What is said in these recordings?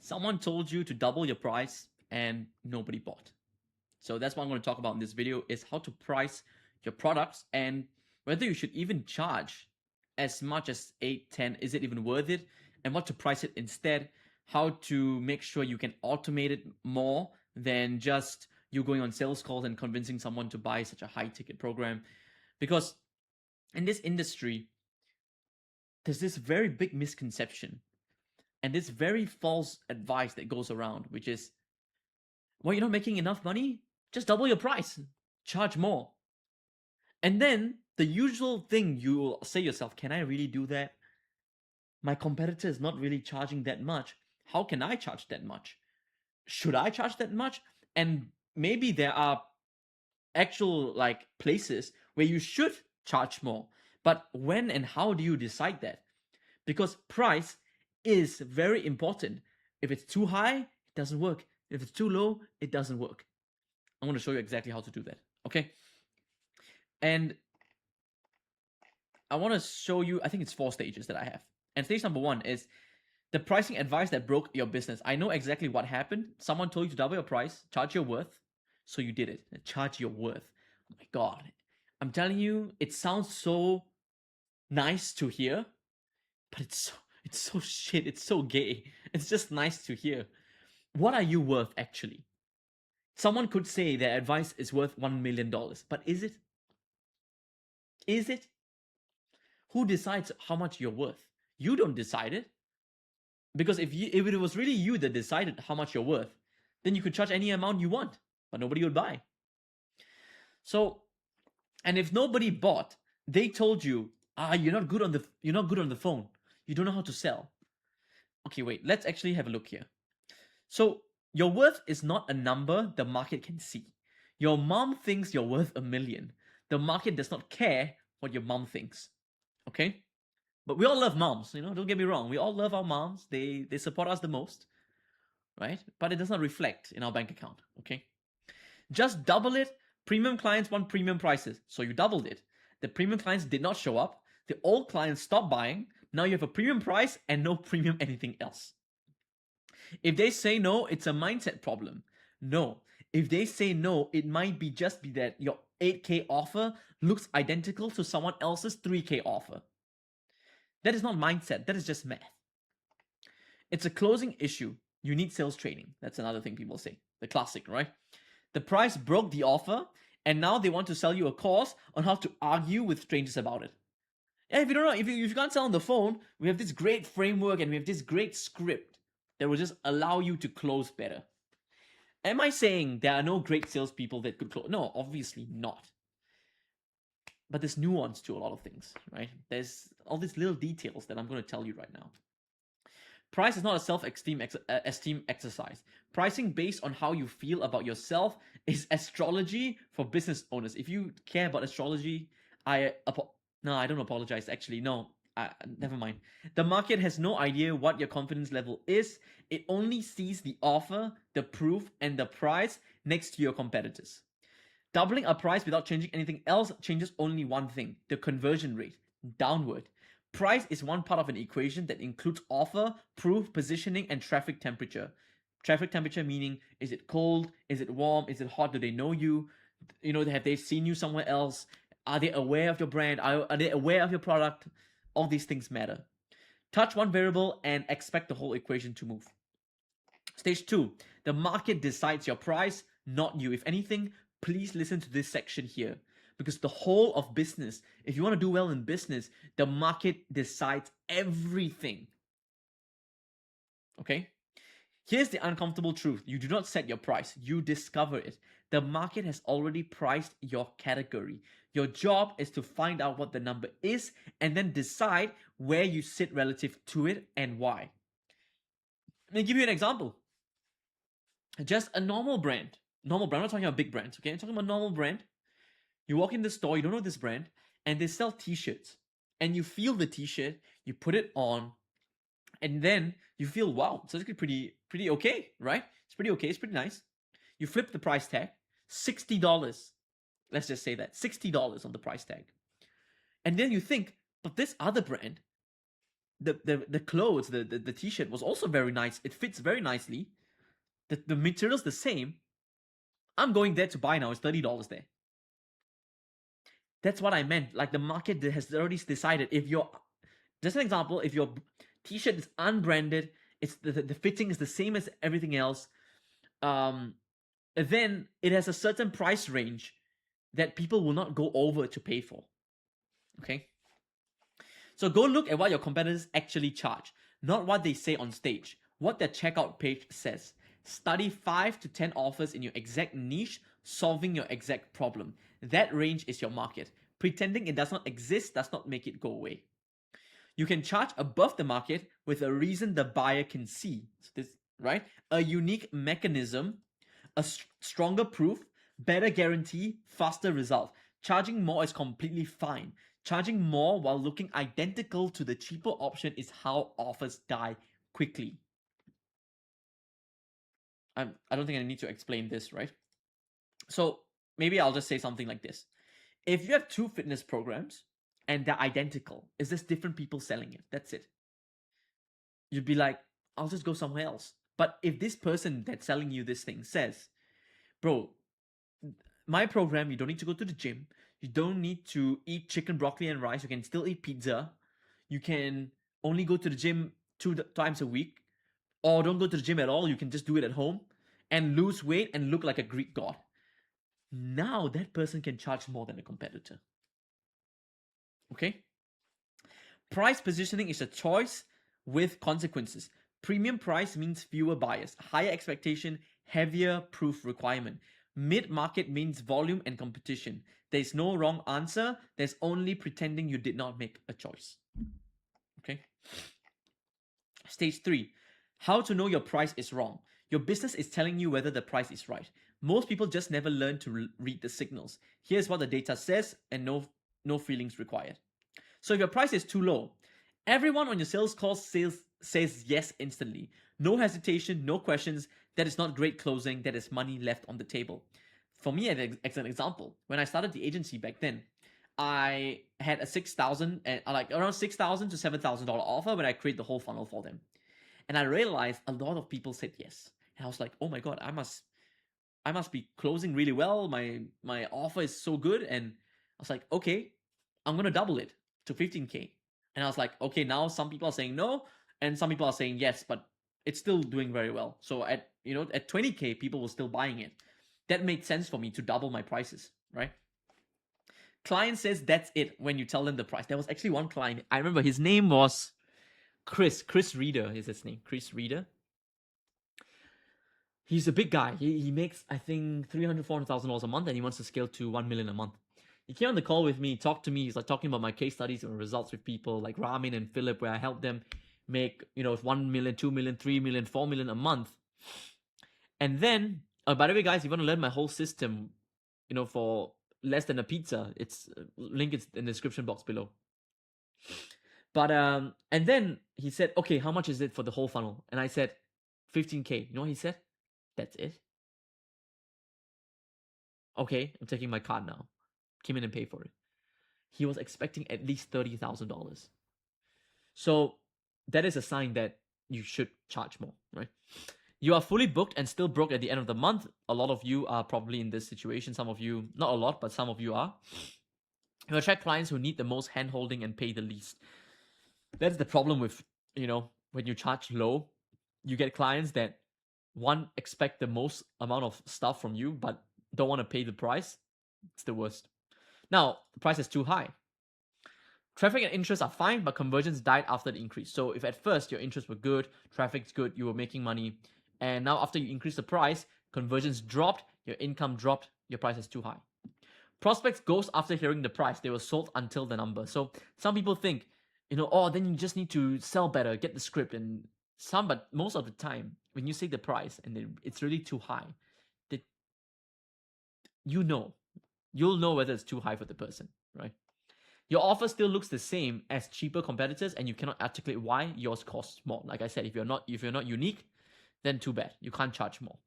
Someone told you to double your price and nobody bought. So that's what I'm going to talk about in this video, is how to price your products and whether you should even charge as much as 8, 10, is it even worth it, and what to price it instead, how to make sure you can automate it more than just you going on sales calls and convincing someone to buy such a high ticket program. Because in this industry, there's this very big misconception and this very false advice that goes around, which is, well, you're not making enough money? Just double your price, charge more. And then the usual thing you will say yourself, can I really do that? My competitor is not really charging that much. How can I charge that much? Should I charge that much? And maybe there are actual places where you should charge more. But when and how do you decide that? Because price is very important. If it's too high, it doesn't work. If it's too low, it doesn't work. I'm going to show you exactly how to do that. Okay. And I want to show you, I think it's 4 stages that I have. And stage number 1 is the pricing advice that broke your business. I know exactly what happened. Someone told you to double your price, charge your worth. So you did it. Charge your worth. Oh my God. I'm telling you, it sounds so nice to hear, but it's so shit. It's so gay. It's just nice to hear. What are you worth actually? Someone could say their advice is worth $1 million, but is it? Is it? Who decides how much you're worth? You don't decide it. Because if it was really you that decided how much you're worth, then you could charge any amount you want, but nobody would buy. So, and if nobody bought, they told you, you're not good on the phone. You don't know how to sell. Okay, wait, let's actually have a look here. So, your worth is not a number the market can see. Your mom thinks you're worth $1 million. The market does not care what your mom thinks. Okay? But we all love moms, don't get me wrong. We all love our moms. They support us the most, right? But it does not reflect in our bank account, okay? Just double it. Premium clients want premium prices, so you doubled it. The premium clients did not show up. The old clients stopped buying. Now you have a premium price and no premium anything else. If they say no, it's a mindset problem. No. If they say no, it might be that your 8K offer looks identical to someone else's 3K offer. That is not mindset. That is just math. It's a closing issue. You need sales training. That's another thing people say. The classic, right? The price broke the offer, and now they want to sell you a course on how to argue with strangers about it. Yeah, if you don't know, if you can't sell on the phone, we have this great framework and we have this great script that will just allow you to close better. Am I saying there are no great salespeople that could close? No, obviously not. But there's nuance to a lot of things, right? There's all these little details that I'm going to tell you right now. Price is not a self-esteem esteem exercise. Pricing based on how you feel about yourself is astrology for business owners. If you care about astrology, I don't apologize. Actually, no, never mind. The market has no idea what your confidence level is. It only sees the offer, the proof, and the price next to your competitors. Doubling a price without changing anything else changes only one thing: the conversion rate, downward. Price is one part of an equation that includes offer, proof, positioning, and traffic temperature. Traffic temperature meaning, is it cold? Is it warm? Is it hot? Do they know you? Have they seen you somewhere else? Are they aware of your brand? Are they aware of your product? All these things matter. Touch one variable and expect the whole equation to move. Stage 2, the market decides your price, not you. If anything, please listen to this section here. Because the whole of business, if you want to do well in business, the market decides everything. Okay? Here's the uncomfortable truth. You do not set your price. You discover it. The market has already priced your category. Your job is to find out what the number is and then decide where you sit relative to it and why. Let me give you an example. Just a normal brand. I'm not talking about big brands, okay? I'm talking about a normal brand. You walk in the store, you don't know this brand, and they sell t-shirts. And you feel the t-shirt, you put it on, and then you feel, wow, it's actually pretty okay, right? It's pretty okay, it's pretty nice. You flip the price tag, $60. Let's just say that, $60 on the price tag. And then you think, but this other brand, the clothes, the t-shirt was also very nice. It fits very nicely. The material's the same. I'm going there to buy now. It's $30 there. That's what I meant. Like the market has already decided if you're, just an example, if your t-shirt is unbranded, it's the fitting is the same as everything else, then it has a certain price range that people will not go over to pay for. Okay? So go look at what your competitors actually charge, not what they say on stage, what their checkout page says. Study 5 to 10 offers in your exact niche, solving your exact problem. That range is your market. Pretending it does not exist does not make it go away. You can charge above the market with a reason the buyer can see. So this, right? A unique mechanism, a stronger proof, better guarantee, faster result. Charging more is completely fine. Charging more while looking identical to the cheaper option is how offers die quickly. I don't think I need to explain this, right? So maybe I'll just say something like this. If you have two fitness programs and they're identical, it's just different people selling it. That's it. You'd be like, I'll just go somewhere else. But if this person that's selling you this thing says, bro, my program, you don't need to go to the gym. You don't need to eat chicken, broccoli, and rice. You can still eat pizza. You can only go to the gym 2 times a week, or don't go to the gym at all. You can just do it at home and lose weight and look like a Greek god. Now that person can charge more than a competitor. Okay? Price positioning is a choice with consequences. Premium price means fewer buyers. Higher expectation, heavier proof requirement. Mid-market means volume and competition. There's no wrong answer. There's only pretending you did not make a choice. Okay? Stage 3. How to know your price is wrong. Your business is telling you whether the price is right. Most people just never learn to read the signals. Here's what the data says and no feelings required. So if your price is too low, everyone on your sales call says yes instantly. No hesitation, no questions. That is not great closing. That is money left on the table. For me, as an example, when I started the agency back then, I had a $6,000 and like around $6,000 to $7,000 offer when I create the whole funnel for them. And I realized a lot of people said yes. And I was like, oh my God, I must be closing really well. My offer is so good. And I was like, okay, I'm gonna double it to 15K. And I was like, okay, now some people are saying no, and some people are saying yes, but it's still doing very well. So at 20K, people were still buying it. That made sense for me to double my prices, right? Client says that's it when you tell them the price. There was actually one client, I remember his name was Chris Reader is his name, Chris Reader. He's a big guy. He makes, I think, $300,000, $400,000 a month, and he wants to scale to $1 million a month. He came on the call with me, talked to me. He's like talking about my case studies and results with people like Ramin and Philip, where I help them make, 1 million, 2 million, 3 million, 4 million a month. And then, by the way, guys, if you want to learn my whole system, for less than a pizza, it's link is in the description box below. But and then he said, okay, how much is it for the whole funnel? And I said, 15K. You know what he said? That's it. Okay, I'm taking my card now. Came in and paid for it. He was expecting at least $30,000. So that is a sign that you should charge more, right? You are fully booked and still broke at the end of the month. A lot of you are probably in this situation. Some of you, not a lot, but some of you are. You attract clients who need the most hand-holding and pay the least. That's the problem with, when you charge low, you get clients that expect the most amount of stuff from you, but don't want to pay the price. It's the worst. Now, the price is too high. Traffic and interest are fine, but conversions died after the increase. So if at first your interests were good, traffic's good, you were making money, and now after you increase the price, conversions dropped, your income dropped, your price is too high. Prospects ghost after hearing the price. They were sold until the number. So some people think, then you just need to sell better, get the script, and but most of the time, when you say the price and it's really too high, that you'll know whether it's too high for the person, right? Your offer still looks the same as cheaper competitors, and you cannot articulate why yours costs more. Like I said, if you're not unique, then too bad. You can't charge more.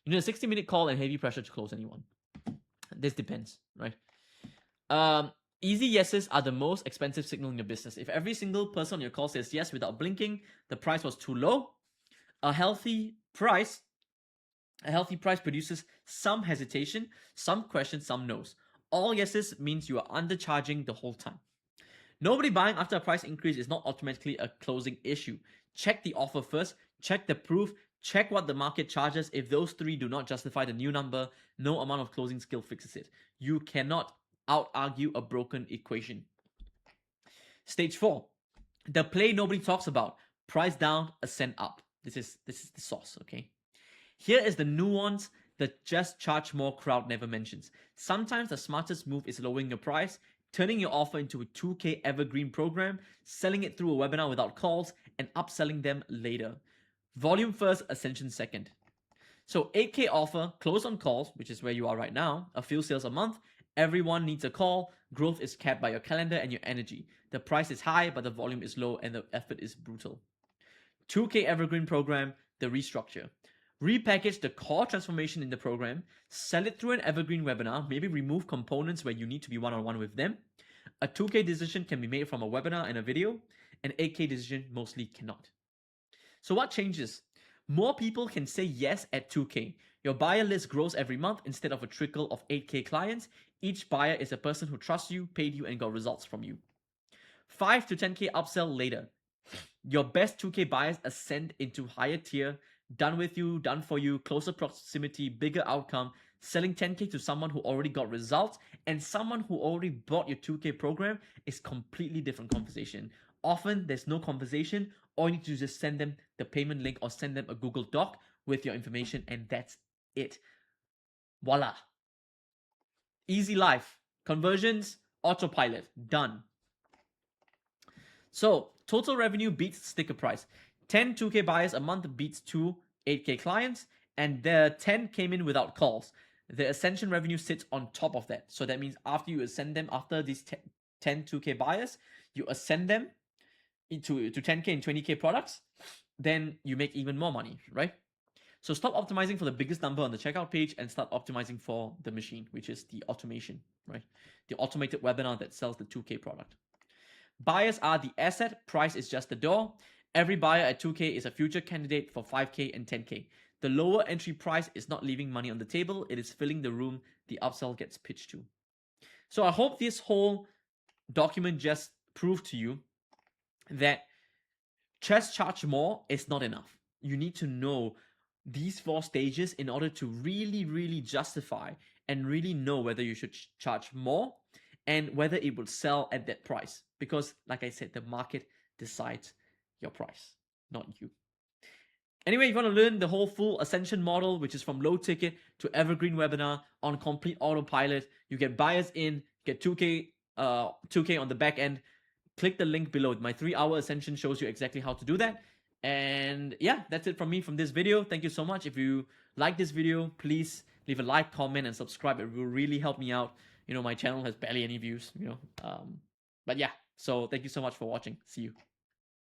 You need a 60-minute call and heavy pressure to close anyone. This depends, right? Easy yeses are the most expensive signal in your business. If every single person on your call says yes without blinking, the price was too low. A healthy price produces some hesitation, some questions, some no's. All yeses means you are undercharging the whole time. Nobody buying after a price increase is not automatically a closing issue. Check the offer first, check the proof, check what the market charges. If those three do not justify the new number, no amount of closing skill fixes it. You cannot out-argue a broken equation. Stage 4, the play nobody talks about. Price down, ascend up. This is the sauce, okay? Here is the nuance that just charge more crowd never mentions. Sometimes the smartest move is lowering your price, turning your offer into a 2K evergreen program, selling it through a webinar without calls, and upselling them later. Volume first, ascension second. So 8K offer, close on calls, which is where you are right now, a few sales a month. Everyone needs a call. Growth is capped by your calendar and your energy. The price is high, but the volume is low and the effort is brutal. 2K evergreen program, the restructure. Repackage the core transformation in the program, sell it through an evergreen webinar, maybe remove components where you need to be one-on-one with them. A 2K decision can be made from a webinar and a video. An 8K decision mostly cannot. So what changes? More people can say yes at 2K. Your buyer list grows every month instead of a trickle of 8K clients. Each buyer is a person who trusts you, paid you, and got results from you. 5 to 10K upsell later. Your best 2K buyers ascend into higher tier, done with you, done for you, closer proximity, bigger outcome. Selling 10K to someone who already got results and someone who already bought your 2K program is completely different conversation. Often there's no conversation. All you need to do is just send them the payment link or send them a Google Doc with your information, and that's it. Voila. Easy life. Conversions, autopilot, done. So total revenue beats sticker price. 10 2K buyers a month beats 2 8K clients, and the 10 came in without calls. The Ascension revenue sits on top of that. So that means after you ascend them, after these 10 2K buyers, you ascend them to 10K and 20K products, then you make even more money, right? So stop optimizing for the biggest number on the checkout page and start optimizing for the machine, which is the automation, right? The automated webinar that sells the 2K product. Buyers are the asset, price is just the door. Every buyer at 2K is a future candidate for 5K and 10K. The lower entry price is not leaving money on the table, it is filling the room the upsell gets pitched to. So I hope this whole document just proved to you that just charge more is not enough. You need to know these 4 stages in order to really justify and really know whether you should charge more and whether it will sell at that price. Because like I said, the market decides your price, not you. Anyway, if you want to learn the whole full Ascension model, which is from low ticket to evergreen webinar on complete autopilot, you get buyers in, get 2K on the back end, click the link below. My 3-hour Ascension shows you exactly how to do that. And yeah, that's it from me from this video. Thank you so much. If you like this video, please leave a like, comment, and subscribe. It will really help me out. You know, my channel has barely any views, but yeah. So thank you so much for watching. See you.